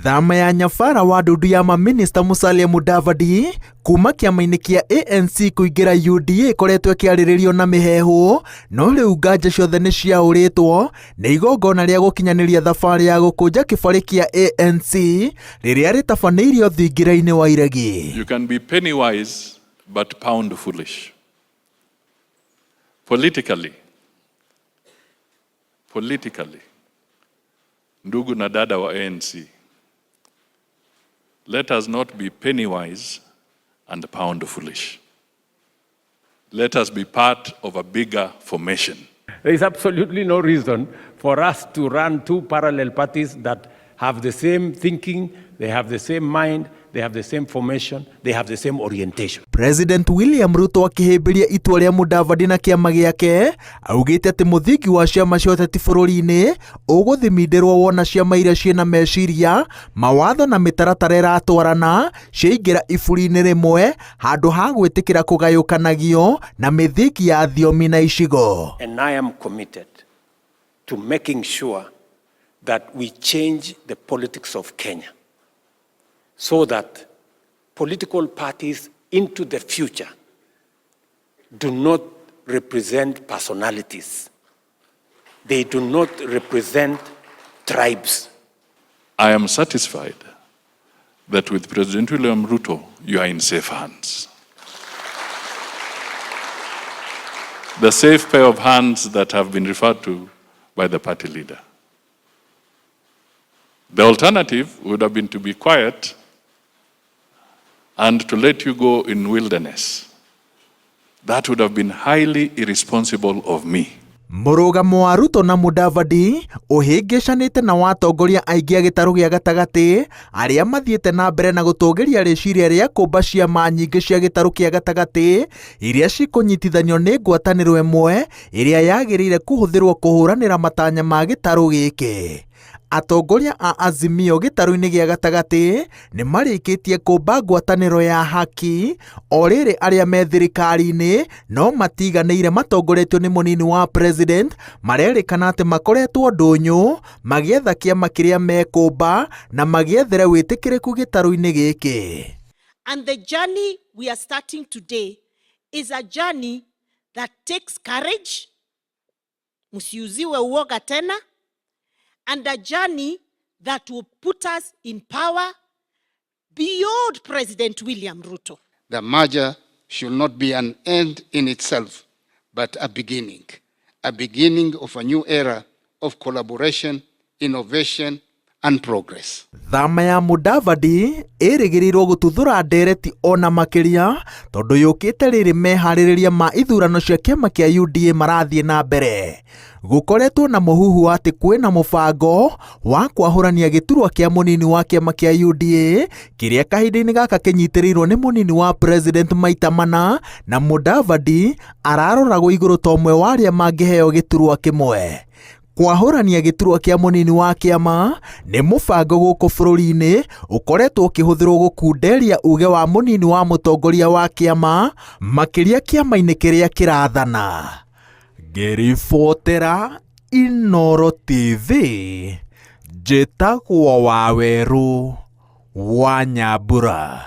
Thama ya nyabara wa ndudu ya maminista Musalia Mudavadi kuma kĩama-inĩ kĩa ANC kũingĩra UDA koretwo ĩkĩarĩrĩrio na mĩheehũ, no rĩu nganja ciothe nĩ ciaũrĩtwo nĩ igongona rĩa gũkinyanĩria thabarĩ ya gũkũnja kĩbarĩ kĩa ANC rĩrĩa rĩtabanĩirio thingira-inĩ wa iregi. You can be penny wise but pound foolish. Politically, ndugu na dada wa ANC, let us not be penny wise and pound foolish. Let us be part of a bigger formation. There is absolutely no reason for us to run two parallel parties that have the same thinking, they have the same mind, they have the same formation, they have the same orientation. President William Ruto akĩhĩmbĩria itua rĩa Mudavadi na kĩama gĩake, augĩte atĩ mũthingi wa ciama cia ũteti bũrũri-inĩ ũgũthimindĩrwo wona ciama iria ciĩna meciria, mawatho na mĩtaratara ĩratwarana ciaingĩra iburi-inĩ rĩmwe handũ ha gwĩtĩkĩra kũgayũkanagio na mĩthingi ya thiomi na icigo. And I am committed to making sure that we change the politics of Kenya so that political parties into the future do not represent personalities. They do not represent tribes. I am satisfied that with President William Ruto, you are in safe hands. The safe pair of hands that have been referred to by the party leader. The alternative would have been to be quiet and to let you go in wilderness. That would have been highly irresponsible of me. Mũrũgamo wa Ruto na Mudavadi ũhĩngĩcanĩte na watongoria aingĩ a gĩtarũ gĩa gatagatĩ arĩa mathiĩte na mbere na gũtũgĩria rĩciria rĩa kũmba ciama nyingĩ cia gĩtarũ kĩa gatagatĩ iria cikũnyitithanio nĩ ngwatanĩro ĩmwe ĩrĩa yagĩrĩire kũhũthĩrwo kũhũranĩra matanya ma gĩtarũ gĩkĩ. Atongoria a Azimio gĩtarũ-inĩ gĩa gatagatĩ nĩ marĩkĩtie kũmba ngwatanĩro ya haki, o rĩrĩ arĩa me thirikari-inĩ no matiganĩire matongoretio nĩ mũnini wa president marerĩkana atĩ makoretwo ndũnyũ magĩetha kĩama kĩrĩa mekũmba na magĩethere wĩtĩkĩrĩku gĩtarũ-inĩ gĩkĩ. And the journey we are starting today is a journey that takes courage, msiuziwe uoga tena, and a journey that will put us in power beyond President William Ruto. The merger should not be an end in itself, but a beginning of a new era of collaboration, innovation, and progress. Thama ya Mudavadi ĩrĩgĩrĩirwo gũtuthũra ndereti ona makĩria tondũ yũkĩte rĩrĩ meharĩrĩria ma ithurano cia kĩama kĩa UDA marathiĩ na mbere. Gũkoretwo na mũhuhu atĩ kwĩna mũbango wa kwahũrania gĩturwa kĩa mũnini wa kĩama kĩa UDA kĩrĩa kahinda-inĩ gaka kĩnyitĩrĩirwo nĩ mũnini wa president maita mana, na Mudavadi araroragwo igũrũ ta ũmwe wa arĩa mangĩheo gĩturwa kĩmwe. Kwahũrania gĩturwa kĩa mũnini wa kĩama nĩ mũbango gũkũ bũrũri-inĩ ũkoretwo ũkĩhũthĩrwo gũkunderia uge wa mũnini wa mũtongoria wa kĩama makĩria kĩama-inĩ kĩrĩa kĩrathana. Ngĩribotera Inooro TV, njĩtagwo Wawerũ wa Nyambura.